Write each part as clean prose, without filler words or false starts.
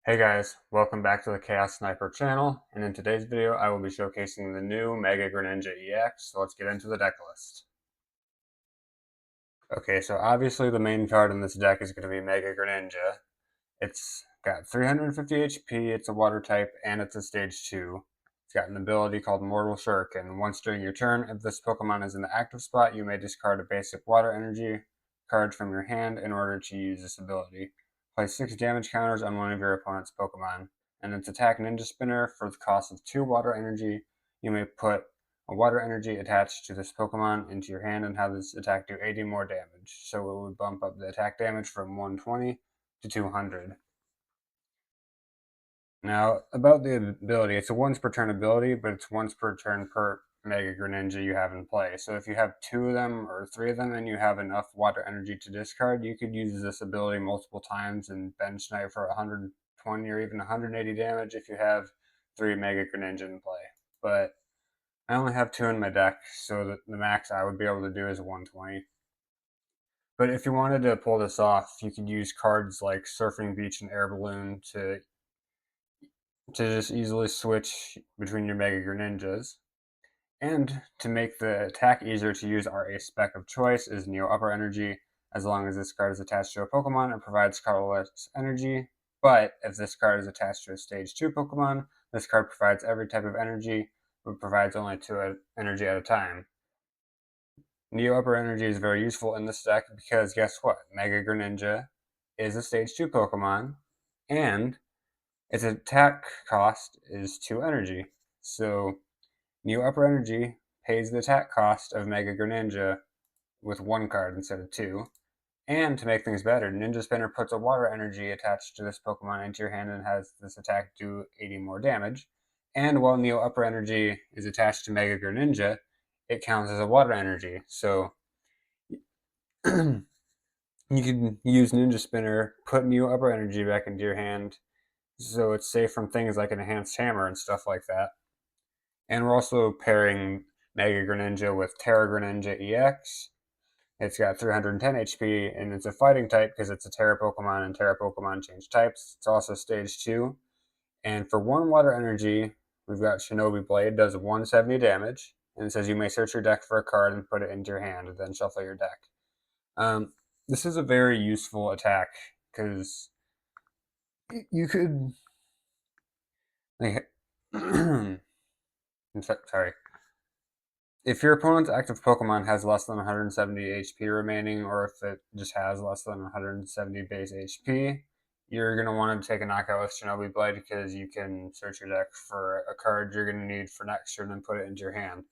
Hey guys, welcome back to the Chaos Sniper channel, and in today's video I will be showcasing the new Mega Greninja EX, so let's get into the deck list. Okay, so obviously the main card in this deck is going to be Mega Greninja. It's got 350 HP, it's a water type, and it's a stage 2. It's got an ability called Mortal Shuriken. Once during your turn, if this Pokemon is in the active spot, you may discard a basic water energy card from your hand in order to use this ability. Place 6 damage counters on one of your opponent's Pokemon. And its attack Ninja Spinner, for the cost of 2 water energy, you may put a water energy attached to this Pokemon into your hand and have this attack do 80 more damage. So it would bump up the attack damage from 120 to 200. Now, about the ability, it's a once per turn ability, but it's once per turn per Mega Greninja you have in play. So if you have 2 of them or 3 of them and you have enough water energy to discard, you could use this ability multiple times and bench snipe for 120 or even 180 damage if you have 3 Mega Greninja in play. But I only have 2 in my deck, so the max I would be able to do is 120. But if you wanted to pull this off, you could use cards like Surfing Beach and Air Balloon to just easily switch between your Mega Greninjas. And to make the attack easier to use, our ace spec of choice is Neo Upper Energy. As long as this card is attached to a Pokemon, it provides colorless energy. But if this card is attached to a Stage 2 Pokemon, this card provides every type of energy, but provides only 2 energy at a time. Neo Upper Energy is very useful in this deck because guess what? Mega Greninja is a Stage 2 Pokemon, and its attack cost is 2 energy. So Neo Upper Energy pays the attack cost of Mega Greninja with 1 card instead of 2. And to make things better, Ninja Spinner puts a water energy attached to this Pokemon into your hand and has this attack do 80 more damage. And while Neo Upper Energy is attached to Mega Greninja, it counts as a water energy. So you can use Ninja Spinner, put Neo Upper Energy back into your hand, so it's safe from things like an enhanced hammer and stuff like that. And we're also pairing Mega Greninja with Terra Greninja EX. It's got 310 HP, and it's a fighting type because it's a Terra Pokemon, and Terra Pokemon change types. It's also Stage 2. And for 1 water energy, we've got Shinobi Blade, does 170 damage. And it says you may search your deck for a card and put it into your hand, and then shuffle your deck. This is a very useful attack because you could... Like, sorry. If your opponent's active Pokemon has less than 170 HP remaining, or if it just has less than 170 base HP, you're going to want to take a knockout with Shinobi Blade because you can search your deck for a card you're going to need for next turn and put it into your hand.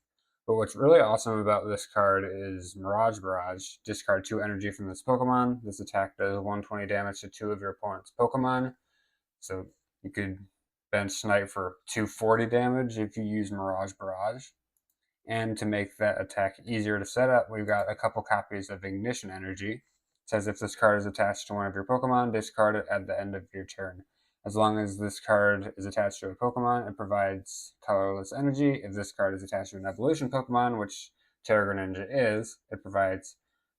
But what's really awesome about this card is Mirage Barrage. Discard 2 energy from this Pokemon. This attack does 120 damage to 2 of your opponent's Pokemon. So you could bench snipe for 240 damage if you use Mirage Barrage. And to make that attack easier to set up, we've got a couple copies of Ignition Energy. It says if this card is attached to one of your Pokemon, discard it at the end of your turn. As long as this card is attached to a Pokemon, it provides colorless energy. If this card is attached to an evolution Pokemon, which Terra Greninja is, it provides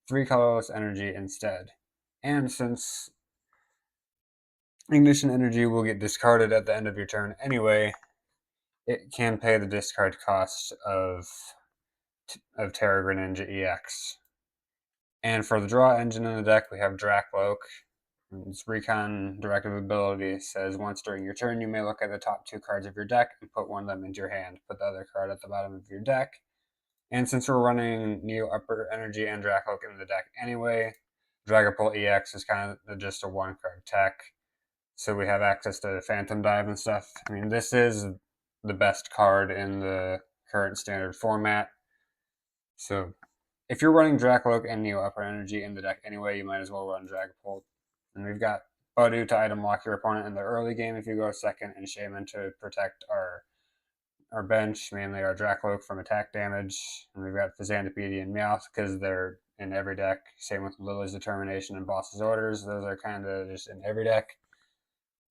3 colorless energy instead. And since Ignition Energy will get discarded at the end of your turn anyway, it can pay the discard cost of Terra Greninja EX. And for the draw engine in the deck, we have Drakloak. Its recon directive ability says once during your turn, you may look at the top 2 cards of your deck and put one of them into your hand. Put the other card at the bottom of your deck. And since we're running Neo Upper Energy and Drakloak in the deck anyway, Dragapult EX is kind of just a 1-card tech. So we have access to Phantom Dive and stuff. I mean, this is the best card in the current standard format. So if you're running Drakloak and Neo Upper Energy in the deck anyway, you might as well run Dragapult. And we've got Budew to item lock your opponent in the early game if you go second, and Shaymin to protect our bench, mainly our Drakloak, from attack damage. And we've got Fezandipiti and Meowth because they're in every deck. Same with Lillie's Determination and Boss's Orders. Those are kind of just in every deck.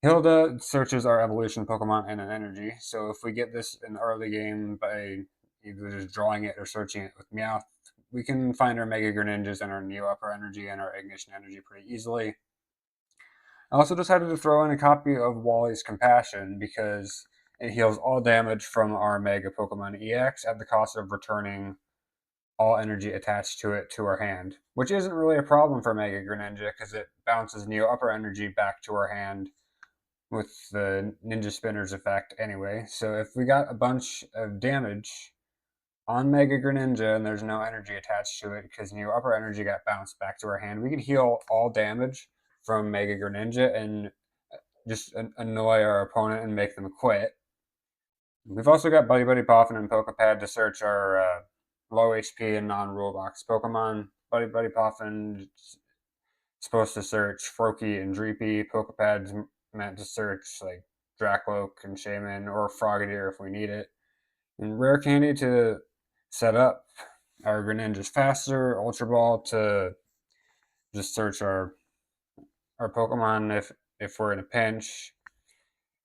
Hilda searches our evolution Pokemon and an energy. So if we get this in the early game by either just drawing it or searching it with Meowth, we can find our Mega Greninjas and our Neo Upper Energy and our Ignition Energy pretty easily. I also decided to throw in a copy of Wally's Compassion because it heals all damage from our Mega Pokemon EX at the cost of returning all energy attached to it to our hand, which isn't really a problem for Mega Greninja because it bounces Neo Upper Energy back to our hand with the Ninja Spinner's effect anyway. So if we got a bunch of damage on Mega Greninja and there's no energy attached to it because Neo Upper Energy got bounced back to our hand, we could heal all damage from Mega Greninja and just annoy our opponent and make them quit. We've also got Buddy-Buddy Poffin and Poké Pad to search our low HP and non-rule box Pokemon. Buddy-Buddy Poffin supposed to search Froakie and Dreepy. Poké Pad's meant to search like Drakloak and Shaymin or Frogadier if we need it. And Rare Candy to set up our Greninjas faster. Ultra Ball to just search our Pokemon if we're in a pinch.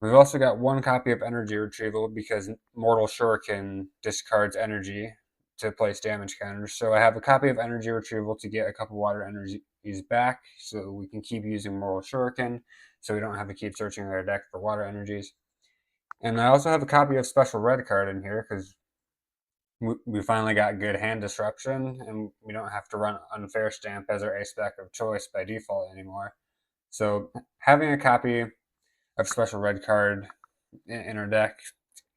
We've also got one copy of Energy Retrieval because Mortal Shuriken discards energy to place damage counters. So I have a copy of Energy Retrieval to get a couple water energies back so we can keep using Mortal Shuriken so we don't have to keep searching our deck for water energies. And I also have a copy of Special Red Card in here because we finally got good hand disruption and we don't have to run Unfair Stamp as our ace spec of choice by default anymore. So having a copy of Special Red Card in our deck,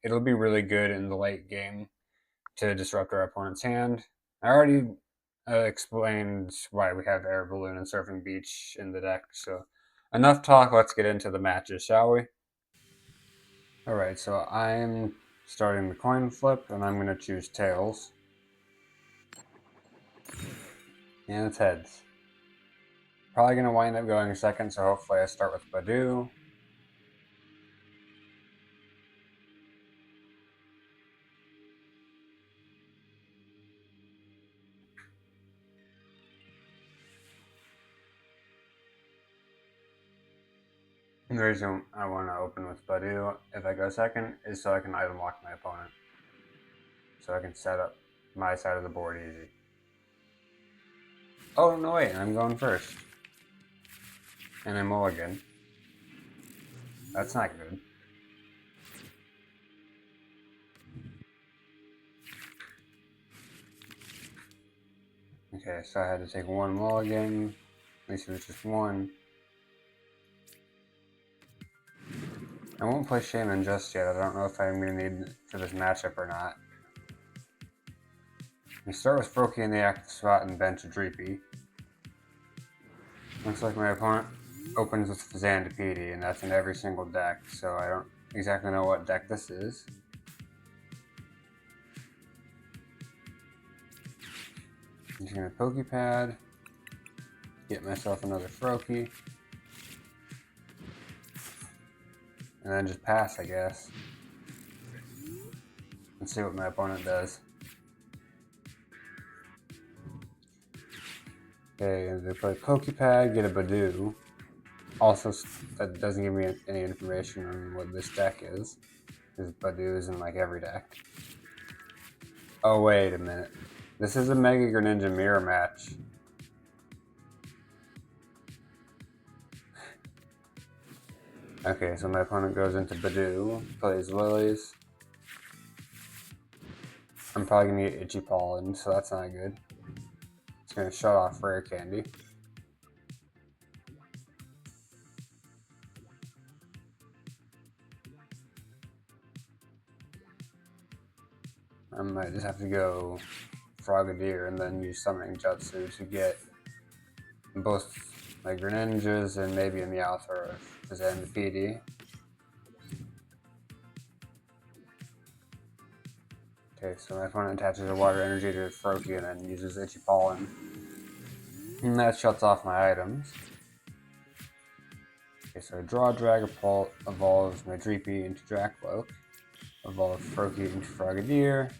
it'll be really good in the late game to disrupt our opponent's hand. I already explained why we have Air Balloon and Surfing Beach in the deck, so enough talk, let's get into the matches, shall we? Alright, so I'm starting the coin flip, and I'm going to choose Tails. And it's heads. Probably going to wind up going second, so hopefully I start with Budew. The reason I want to open with Budew if I go second is so I can item lock my opponent. So I can set up my side of the board easy. Oh, no wait, I'm going first. And I mulligan. That's not good. Okay, so I had to take one mulligan. At least it was just one. I won't play Shaymin just yet. I don't know if I'm going to need it for this matchup or not. We start with Froakie in the active spot and bench a Dreepy. Looks like my opponent opens with Fezandipiti, and that's in every single deck, so I don't exactly know what deck this is. I'm just going to Poké Pad, get myself another Froakie, and then just pass, I guess. Let's see what my opponent does. Okay, they play Poké Pad, get a Budew. Also, that doesn't give me any information on what this deck is, because Budew is in like every deck. Oh, wait a minute. This is a Mega Greninja mirror match. Okay, so my opponent goes into Budew, plays Lilies. I'm probably going to get Itchy Pollen, so that's not good. It's going to shut off Rare Candy. I might just have to go Frogadier and then use Summoning Jutsu to get both my Greninjas and maybe a Meowth or a Fezandipiti. Okay, so my opponent attaches a Water Energy to Froakie and then uses Itchy Pollen. And that shuts off my items. Okay, so I draw Dragapult, evolves my Dreepy into Drakloak, evolve Froakie into Frogadier.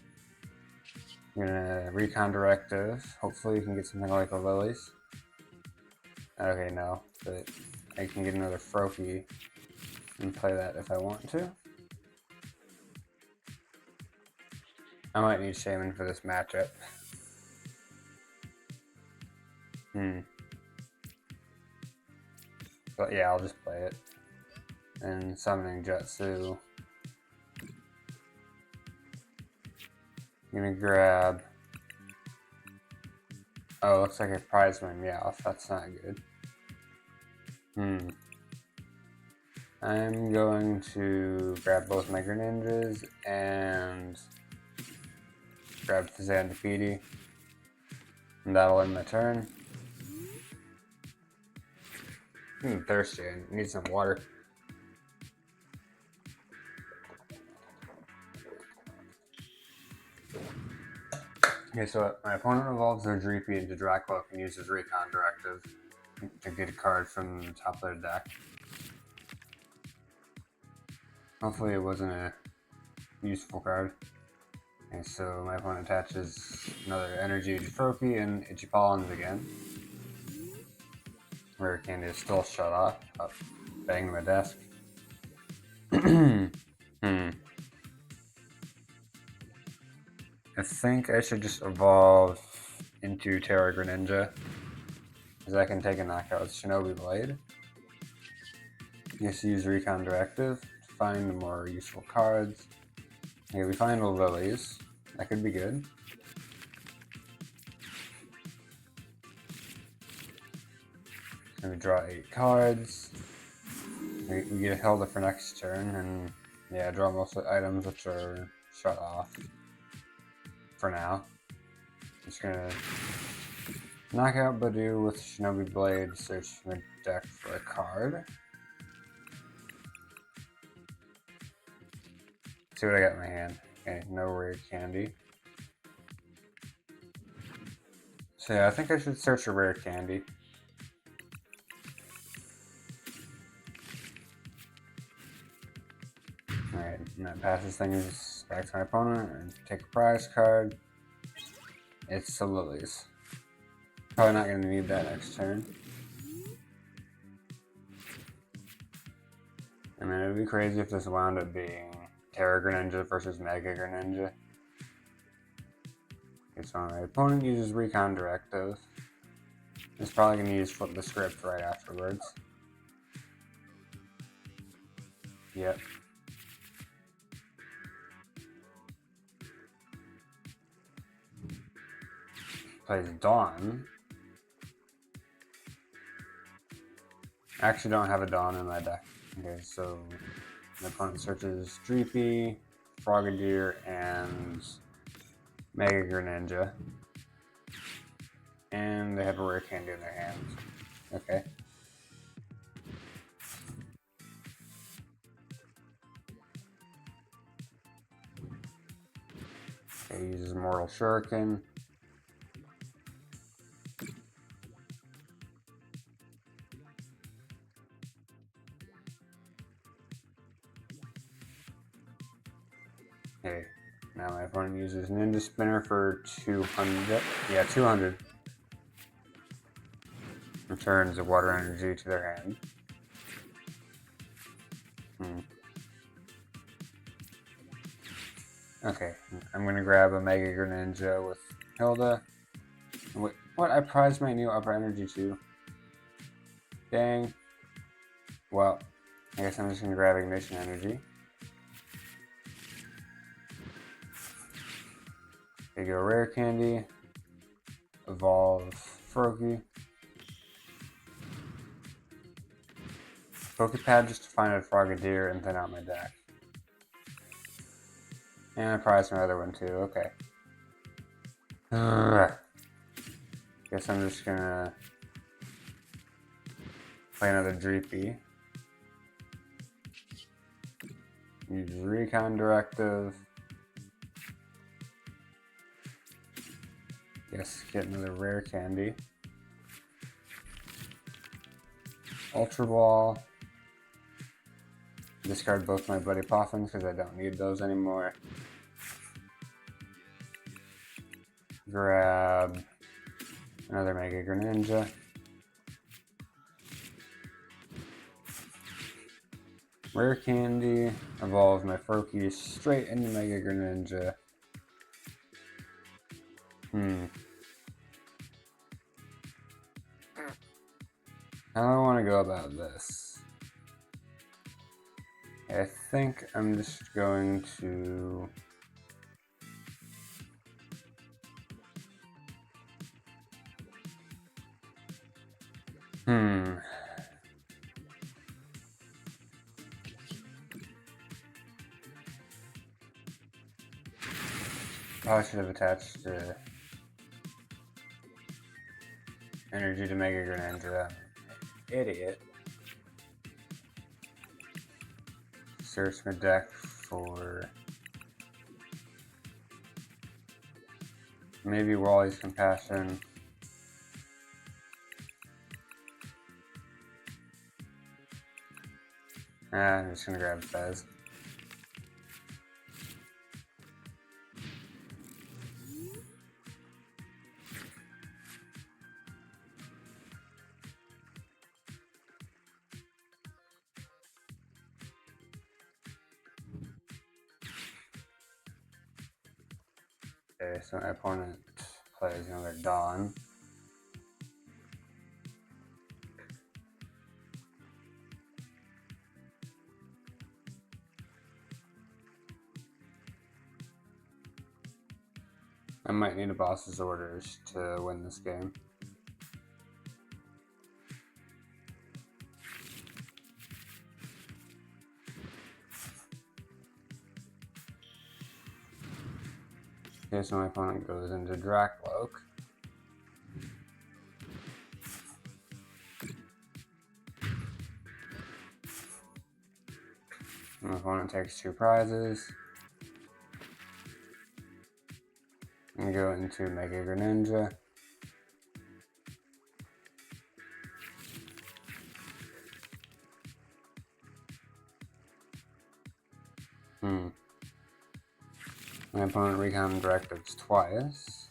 I'm gonna Recon Directive. Hopefully you can get something like a Lilies. Okay, no, but I can get another Froakie and play that if I want to. I might need Shaymin for this matchup. But yeah, I'll just play it. And summoning Jutsu. I'm gonna grab. Oh, looks like I prized my Meowth. That's not good. I'm going to grab both my Greninjas and grab Fezandipiti. And that'll end my turn. I'm thirsty. I need some water. Okay, so my opponent evolves their Dreepy into Drakloak and uses Recon Directive to get a card from the top of their deck. Hopefully it wasn't a useful card. Okay, so my opponent attaches another Energy Froakie and Itchy Pollens again. Rare Candy is still shut off. Oh, banged my desk. I think I should just evolve into Terra Greninja, because I can take a knockout with Shinobi Blade. Just use Recon Directive to find more useful cards. Okay, we find the Lillies. That could be good. And we draw 8 cards. We get Hilda for next turn, and yeah, draw most of the items which are shut off. For now. Just gonna knock out Budew with Shinobi Blade, search my deck for a card. See what I got in my hand. Okay, no Rare Candy. So yeah, I think I should search a Rare Candy. Alright, and that passes things back to my opponent and take a prize card. It's the Lillies. Probably not going to need that next turn. I mean, it would be crazy if this wound up being Terra Greninja versus Mega Greninja. Okay, so my opponent uses Recon Directive. It's probably going to use Flip the Script right afterwards. Yep. Plays Dawn. I actually don't have a Dawn in my deck. Okay, so my opponent searches Dreepy, Frogadier, and Mega Greninja. And they have a Rare Candy in their hands. Okay. Okay, he uses Mortal Shuriken. Okay, now my opponent uses Ninja Spinner for 200. Yeah, 200. Returns a Water Energy to their hand. Okay, I'm gonna grab a Mega Greninja with Hilda. Wait, what? I prized my Neo Upper Energy too. Dang. Well, I guess I'm just gonna grab Ignition Energy. There you go, Rare Candy. Evolve Froakie. Poké Pad just to find a Frogadier and thin out my deck. And I prized my other one too, okay. Guess I'm just gonna play another Dreepy. Use Recon Directive. Yes, get another Rare Candy. Ultra Ball. Discard both my Buddy Poffins because I don't need those anymore. Grab another Mega Greninja. Rare Candy. Evolve my Froakie straight into Mega Greninja. How do I want to go about this? I think I'm just going to... Probably should have attached energy to Mega Greninja. Idiot. Search my deck for maybe Wally's Compassion. I'm just gonna grab Fez. Okay, so my opponent plays another Dawn. I might need a boss's orders to win this game. Okay, so my opponent goes into Drakloak. My opponent takes 2 prizes. And go into Mega Greninja. My opponent recon directives twice.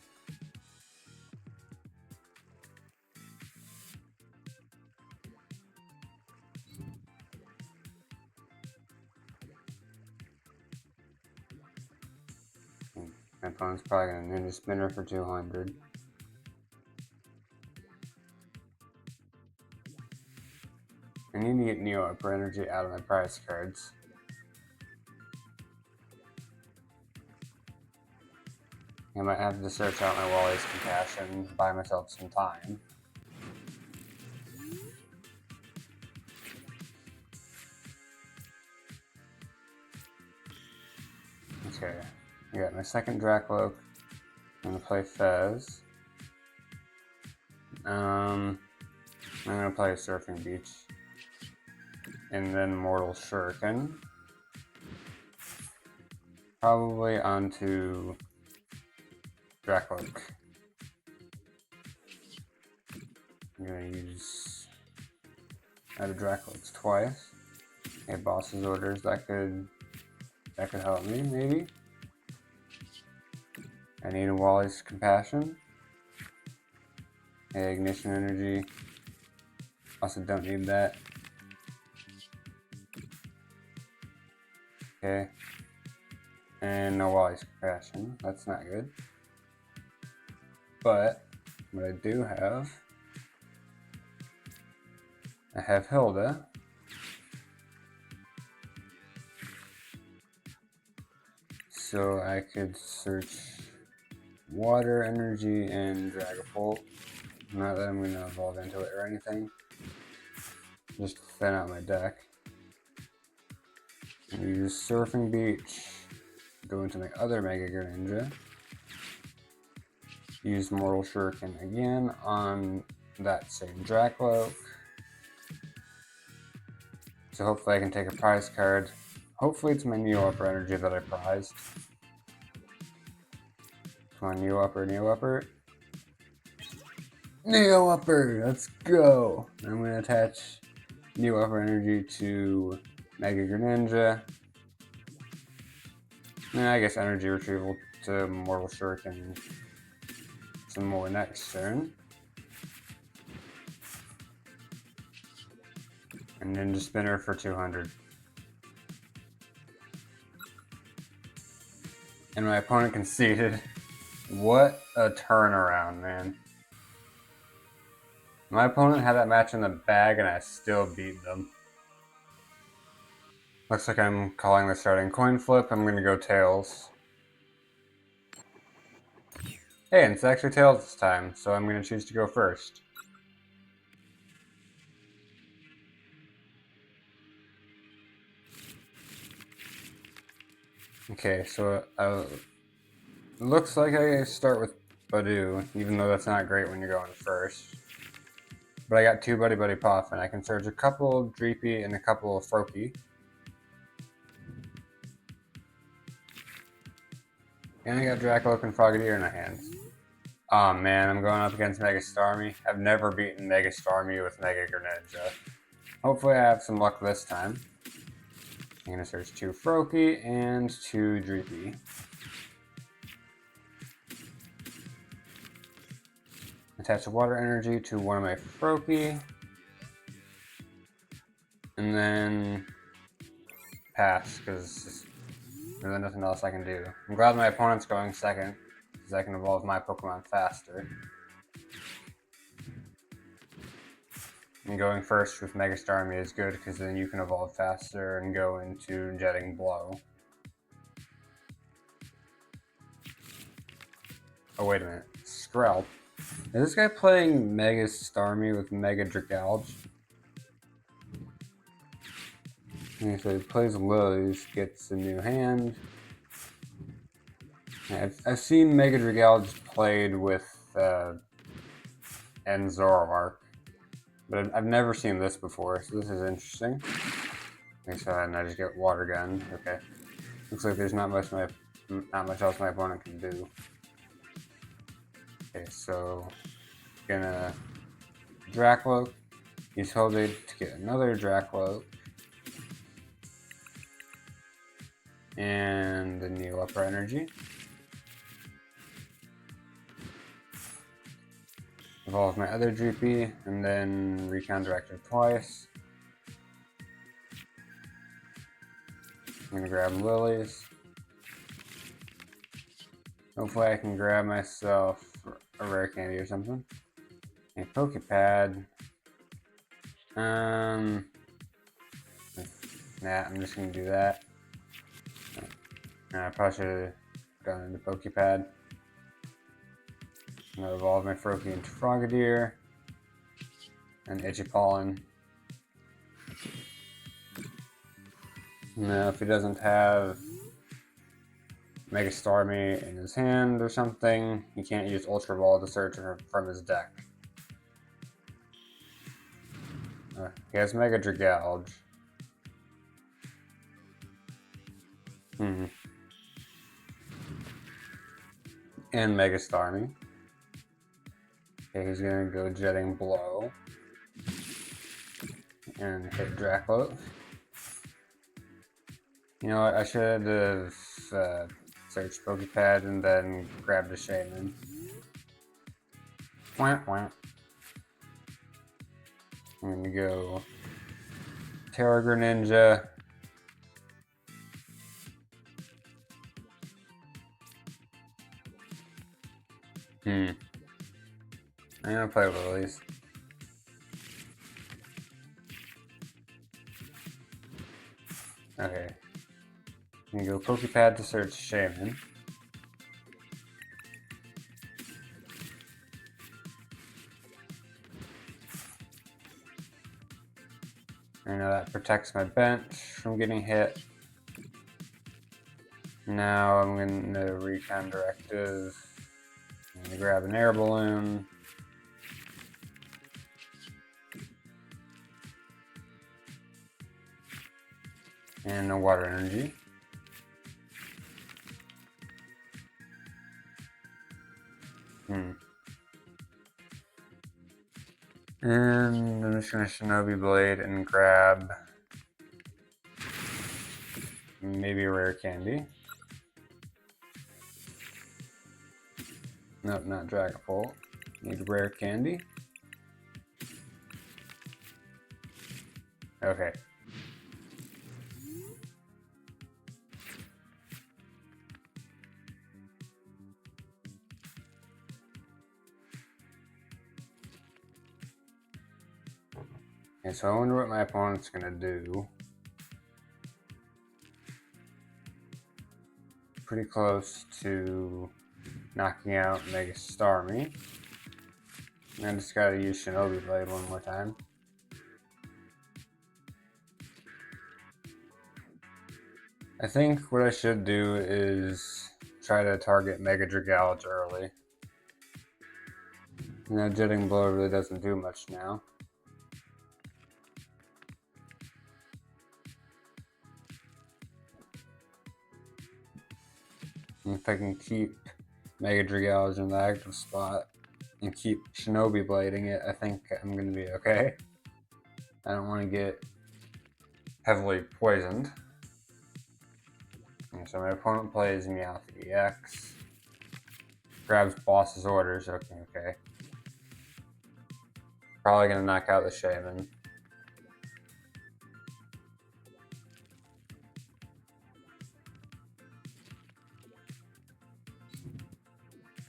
My opponent's probably going to Ninja Spinner for 200. I need to get Neo Upper Energy out of my prize cards. I might have to search out my Wally's Compassion, buy myself some time. Okay, I got my second Drakloak. I'm gonna play Fez. I'm gonna play Surfing Beach. And then Mortal Shuriken. Probably onto Drakloak. I'm gonna use out of Drakloaks twice. Okay, boss's orders, that could help me, maybe. I need a Wally's Compassion. Okay, Ignition Energy. Also don't need that. Okay. And no Wally's Compassion. That's not good. But what I do have, I have Hilda. So I could search Water Energy and Dragapult. Not that I'm going to evolve into it or anything. Just thin out my deck. Use Surfing Beach. Go into my other Mega Greninja. Use Mortal Shuriken again on that same Drakloak. So hopefully I can take a prize card. Hopefully it's my Neo Upper Energy that I prized. Come on, Neo Upper, Neo Upper. Neo Upper! Let's go! I'm going to attach Neo Upper Energy to Mega Greninja. And I guess Energy Retrieval to Mortal Shuriken some more next turn. And Ninja Spinner for 200. And my opponent conceded. What a turnaround, man. My opponent had that match in the bag and I still beat them. Looks like I'm calling the starting coin flip. I'm gonna go tails. Hey, and it's actually tails this time, so I'm gonna choose to go first. Okay, so it looks like I start with Budew, even though that's not great when you're going first. But I got 2 Buddy-Buddy Poffin. I can search a couple Dreepy and a couple of Froakie. And I got Drakloak and Frogadier in my hands. Aw man, I'm going up against Mega Starmie. I've never beaten Mega Starmie with Mega Greninja. Hopefully I have some luck this time. I'm going to search 2 Froakie and 2 Dreepy. Attach a Water Energy to one of my Froakie. And then pass, because there's really nothing else I can do. I'm glad my opponent's going second, because I can evolve my Pokemon faster. And going first with Mega Starmie is good, because then you can evolve faster and go into Jetting Blow. Oh, wait a minute. Skrelp. Is this guy playing Mega Starmie with Mega Dragalge? Okay, so he plays Lillie, gets a new hand. I've seen Mega Dragalge played with and Zoroark, but I've never seen this before, so this is interesting. Okay, so then I just get Water Gun. Okay, looks like there's not much else my opponent can do. Okay, so gonna Drakloak. He's hoping to get another Drakloak. And the Neo Upper Energy. Evolve my other Dreepy, and then Recondirect twice. I'm gonna grab Lilies. Hopefully I can grab myself a Rare Candy or something. A Poké Pad. Nah, I'm just gonna do that. I probably should have gone into Poké Pad. I'm gonna evolve my Froakie into Frogadier and Itchy Pollen. Now, if he doesn't have Mega Starmie in his hand or something, he can't use Ultra Ball to search from his deck. He has Mega Dragalge. And Mega Starmie. Okay, he's gonna go Jetting Blow. And hit Drakloak. You know what, I should have searched Poké Pad and then grabbed a Shaymin. Wah, wah. I'm gonna go Mega Greninja. I'm gonna play Lilies. Okay. I'm gonna go Poké Pad to search Shaymin. I know that protects my bench from getting hit. Now I'm gonna Recondirective. I'm gonna grab an Air Balloon. And a Water Energy. And I'm just gonna Shinobi Blade and grab maybe a Rare Candy. Nope, not Dragapult. Need Rare Candy. Okay. Okay, so I wonder what my opponent's gonna do. Pretty close to knocking out Mega Starmie. I just gotta use Shinobi Blade one more time. I think what I should do is try to target Mega Dragalge early. Now Jetting Blow really doesn't do much now. And if I can keep Mega Dragalge in the active spot and keep Shinobi Blading it, I think I'm going to be okay. I don't want to get heavily poisoned. And so my opponent plays Meowth EX. Grabs Boss's Orders. Okay. Probably going to knock out the Shaymin.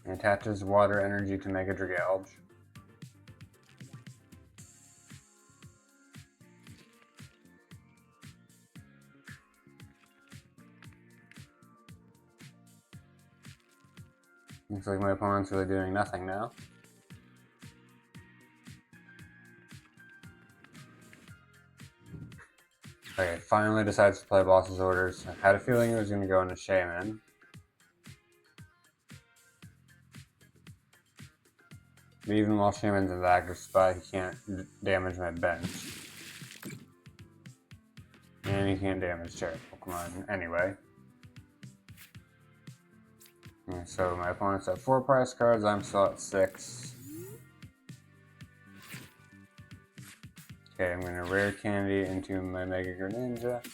And attaches Water Energy to Mega Dragalge. Looks like my opponent's really doing nothing now. Okay, finally decides to play Boss's Orders. I had a feeling he was going to go into Shaymin. But even while Shaymin's in the active spot, he can't damage my bench. And he can't damage Cherry Pokemon anyway. And so my opponent's at 4 prize cards, I'm still at 6. Okay, I'm gonna Rare Candy into my Mega Greninja.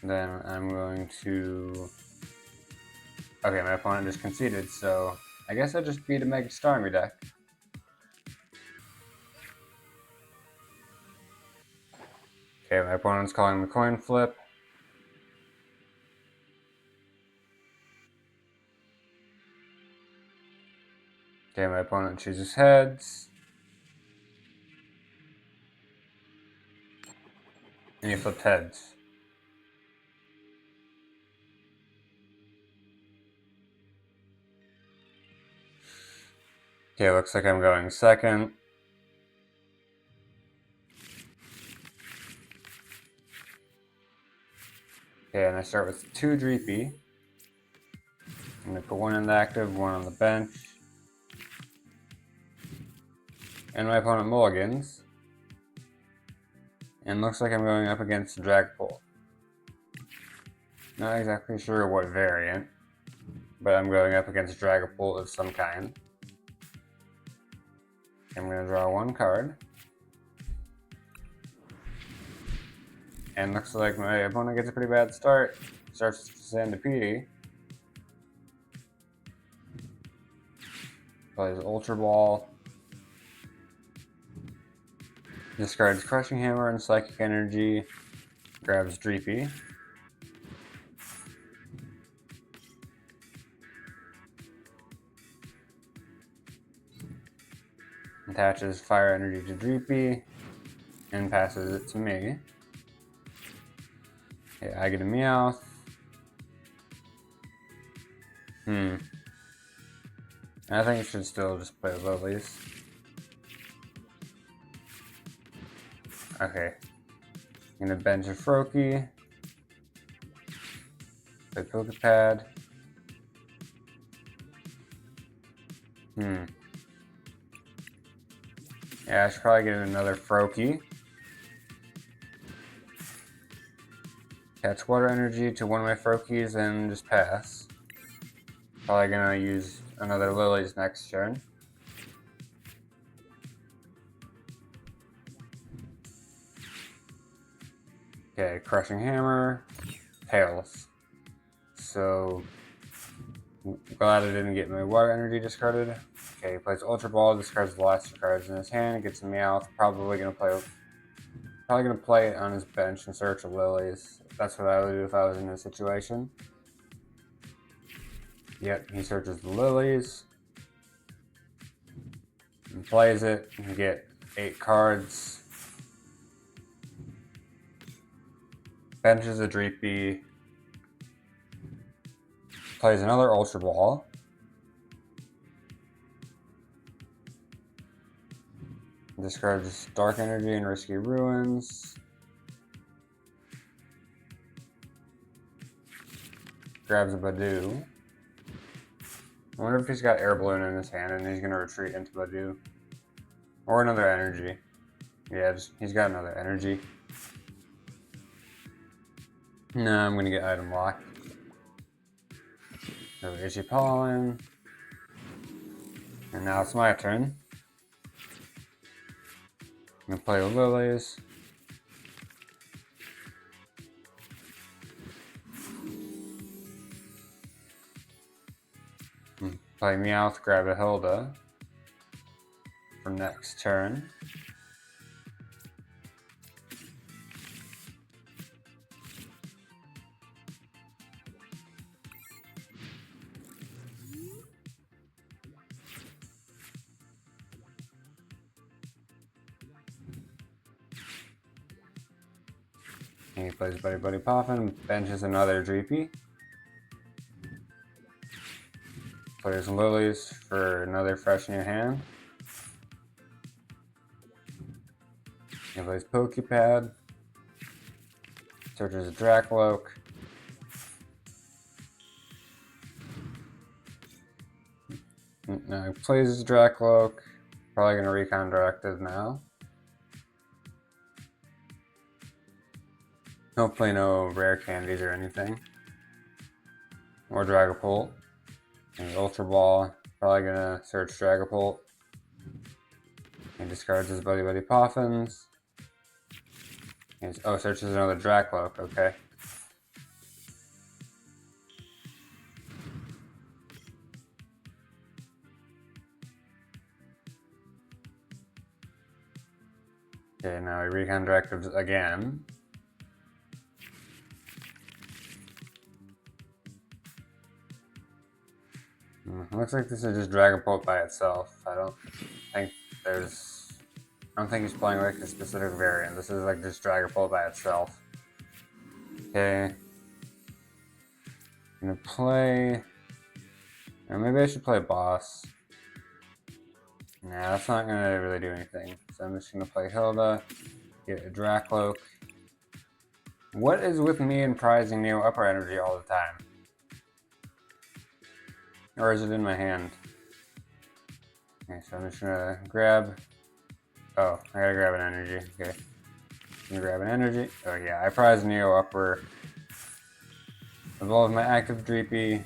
Then I'm going to... Okay, my opponent just conceded, so I guess I just beat a Mega Starmie deck. Okay, my opponent's calling the coin flip. Okay, my opponent chooses heads. And he flipped heads. Okay, looks like I'm going second. Okay, and I start with 2 Dreepy. I'm going to put 1 in the active, 1 on the bench. And my opponent mulligans. And looks like I'm going up against Dragapult. Not exactly sure what variant, but I'm going up against Dragapult of some kind. I'm going to draw 1 card. And looks like my opponent gets a pretty bad start. Starts with Fezandipiti. Plays Ultra Ball. Discards Crushing Hammer and Psychic Energy. Grabs Dreepy. Attaches Fire Energy to Dreepy. And passes it to me. Okay, I get a Meowth. I think I should still just play Lilies. Okay. I'm gonna bench a Froakie. Play Poké Pad. Yeah, I should probably get another Froakie. Attach Water Energy to one of my Froakies and just pass. Probably gonna use another Lilies next turn. Okay, Crushing Hammer, Tails. So, glad I didn't get my Water Energy discarded. Okay, he plays Ultra Ball, discards the last 2 cards in his hand, gets a Meowth, probably gonna play it on his bench in search of Lilies. That's what I would do if I was in this situation. Yep, he searches the Lilies. And plays it, you get 8 cards. Benches a Dreepy. Plays another Ultra Ball. Discards Dark Energy and Risky Ruins. Grabs a Budew. I wonder if he's got Air Balloon in his hand and he's going to retreat into Budew. Or another energy. Yeah, he's got another energy. No, I'm going to get item locked. So Itchy Pollen. And now it's my turn. I'm going to play with Lilies. Play Meowth, grab a Hilda for next turn. And he plays Buddy-Buddy Poffin, benches another Dreepy. Plays Lilies for another fresh new hand. He plays Poké Pad. Searches a Drakloak. Now he plays his Drakloak. Probably going to recon Directive now. Hopefully no rare candies or anything. Or Dragapult. And Ultra Ball, probably gonna search Dragapult. He discards his Buddy-Buddy Poffins. Oh, searches another Drakloak, okay. Okay, now he recon directives again. Looks like this is just Dragapult by itself. I don't think he's playing like a specific variant. This is like just Dragapult by itself. Okay. I'm gonna play, or maybe I should play Boss. Nah, that's not gonna really do anything. So I'm just gonna play Hilda, get a Drakloak. What is with me and prizing Neo Upper Energy all the time? Or is it in my hand? Okay, so I'm just gonna grab. Oh, I gotta grab an energy. Okay. I'm gonna grab an energy. Oh yeah, I prize Neo Upper. Evolve my active Dreepy.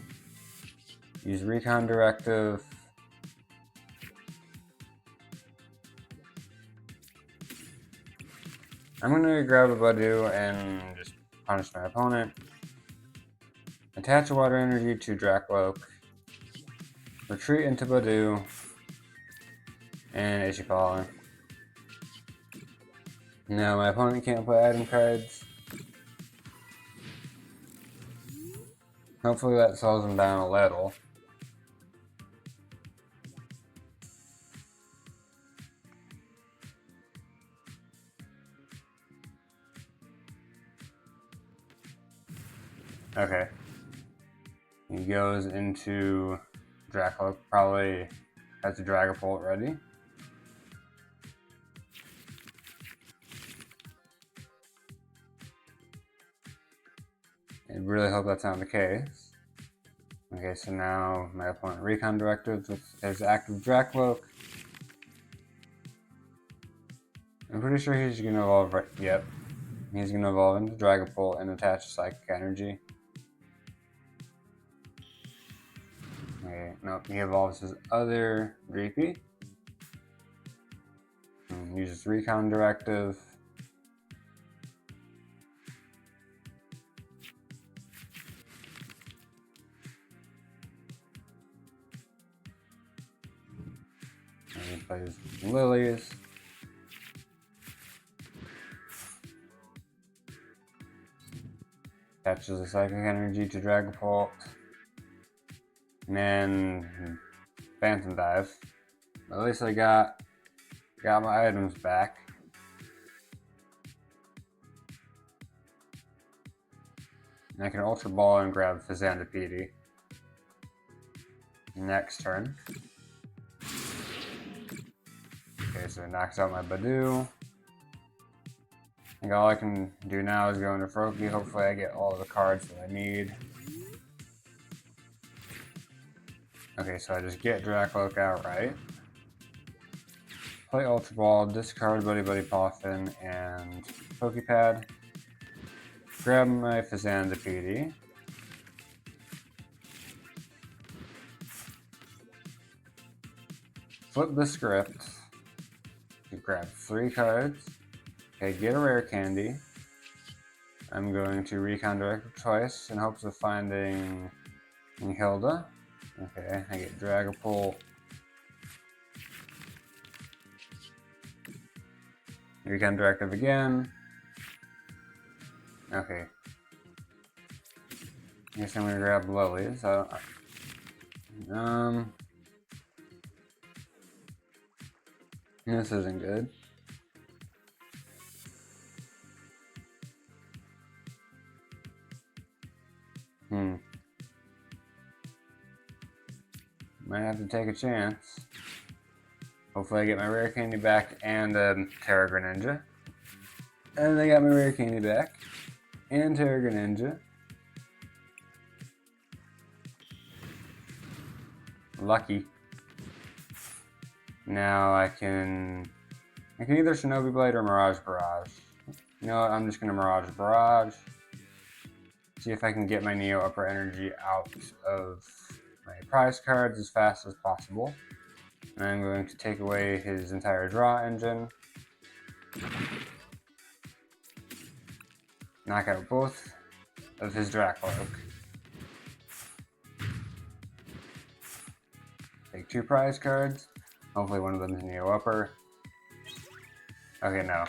Use Recon Directive. I'm gonna grab a Budew and just punish my opponent. Attach a Water Energy to Drakloak. Retreat into Budew. And Itchy Pollen. No, my opponent can't play item cards. Hopefully that slows him down a little. Okay. He goes into Drakloak, probably has the Dragapult ready. I really hope that's not the case. Okay, so now my opponent recon directives with his active Drakloak. I'm pretty sure he's gonna evolve right. Yep. He's gonna evolve into Dragapult and attach Psychic Energy. Okay, nope, he evolves his other Dreepy. And uses Recon Directive. And he plays Lilies. Attaches a Psychic Energy to Dragapult. And then Phantom Dive. At least I got my items back. And I can Ultra Ball and grab Fezandipiti. Next turn. Okay, so it knocks out my Budew. I think all I can do now is go into Froakie. Hopefully I get all of the cards that I need. Okay, so I just get Drakloak outright. Play Ultra Ball, discard Buddy-Buddy Poffin and Poké Pad. Grab my Fezandipiti. Flip the script. Grab 3 cards. Okay, get a rare candy. I'm going to recon direct choice in hopes of finding Hilda. Okay, I get Dragapult. Recon directive again. Okay. I guess I'm gonna grab Lillie. So, this isn't good. Might have to take a chance. Hopefully I get my rare candy back and Mega Greninja. And I got my rare candy back and Mega Greninja. Lucky. Now I can either Shinobi Blade or Mirage Barrage. You know what, I'm just gonna Mirage Barrage. See if I can get my Neo Upper Energy out of my prize cards as fast as possible. And I'm going to take away his entire draw engine. Knock out both of his Drakloak. Take 2 prize cards. Hopefully one of them is Neo Upper. Okay, no.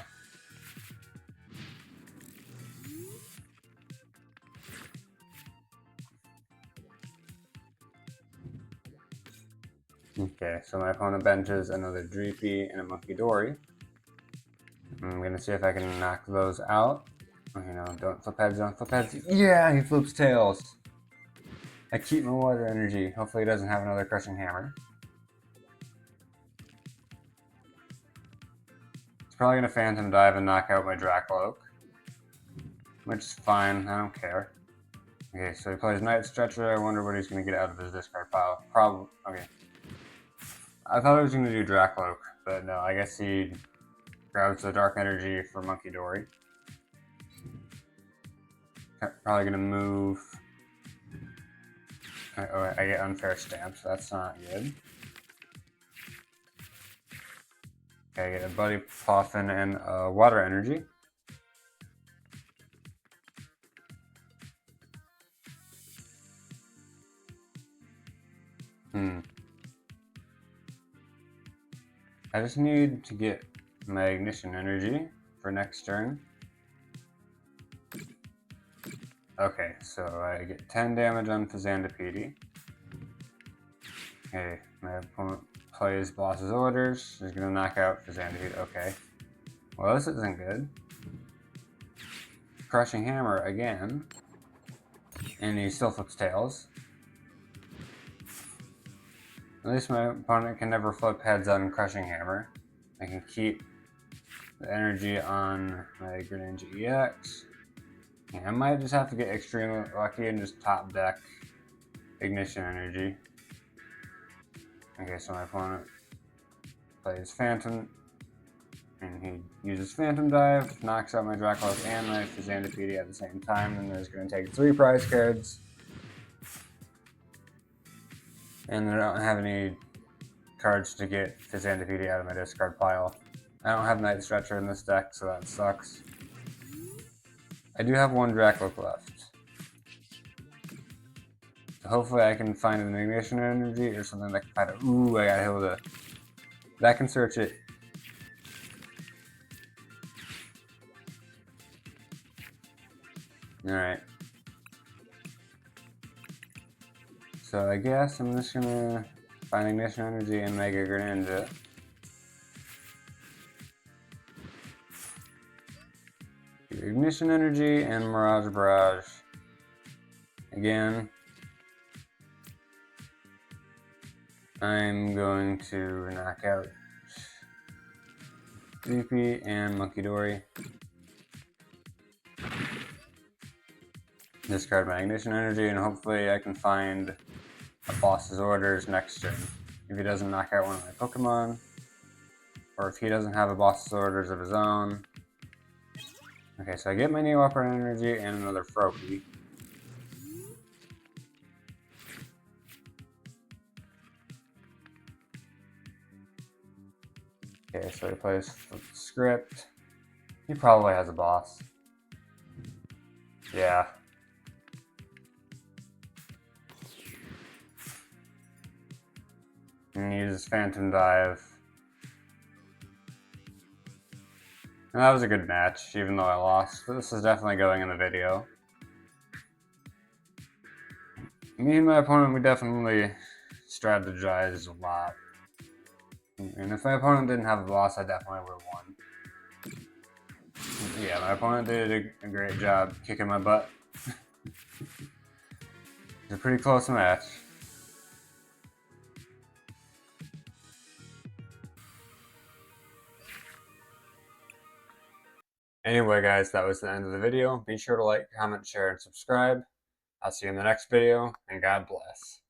Okay, so my opponent benches another Dreepy and a Monkey Dory. I'm gonna see if I can knock those out. Okay, no, don't flip heads, don't flip heads. Yeah, he flips tails. I keep my Water Energy. Hopefully he doesn't have another Crushing Hammer. He's probably gonna Phantom Dive and knock out my Drakloak, which is fine, I don't care. Okay, so he plays Night Stretcher. I wonder what he's gonna get out of his discard pile. Probably, okay. I thought I was going to do Drakloak, but no, I guess he grabs the Dark Energy for Monkey Dory. Probably going to move. Oh, I get Unfair Stamp, so that's not good. Okay, I get a Buddy Poffin and Water Energy. I just need to get my Ignition Energy for next turn. Okay, so I get 10 damage on Fezandipiti. Okay, my opponent plays Boss's Orders. He's gonna knock out Fezandipiti. Okay. Well, this isn't good. Crushing Hammer again. And he still flips tails. At least my opponent can never flip heads on Crushing Hammer. I can keep the energy on my Greninja EX. Yeah, I might just have to get extremely lucky and just top deck Ignition Energy. Okay, so my opponent plays Phantom, and he uses Phantom Dive, knocks out my Dragalope and my Fezandipiti at the same time, and there's going to take 3 prize cards. And I don't have any cards to get Fezandipiti out of my discard pile. I don't have Night Stretcher in this deck, so that sucks. I do have 1 Drakloak left. So hopefully I can find an Ignition Energy or something that can find it. Ooh, I got Hilda. That can search it. Alright. So I guess I'm just gonna find Ignition Energy and Mega Greninja. Ignition Energy and Mirage Barrage. Again, I'm going to knock out Dreepy and Monkey Dory. Discard my Ignition Energy, and hopefully I can find a boss's orders next turn. If he doesn't knock out one of my Pokemon, or if he doesn't have a boss's orders of his own. Okay, so I get my Neo Upper Energy and another Froakie. Okay, so he plays script. He probably has a boss. Yeah. And he uses Phantom Dive. And that was a good match, even though I lost. This is definitely going in the video. Me and my opponent, we definitely strategized a lot. And if my opponent didn't have a boss, I definitely would have won. Yeah, my opponent did a great job kicking my butt. It's a pretty close match. Anyway guys, that was the end of the video. Be sure to like, comment, share, and subscribe. I'll see you in the next video, and God bless.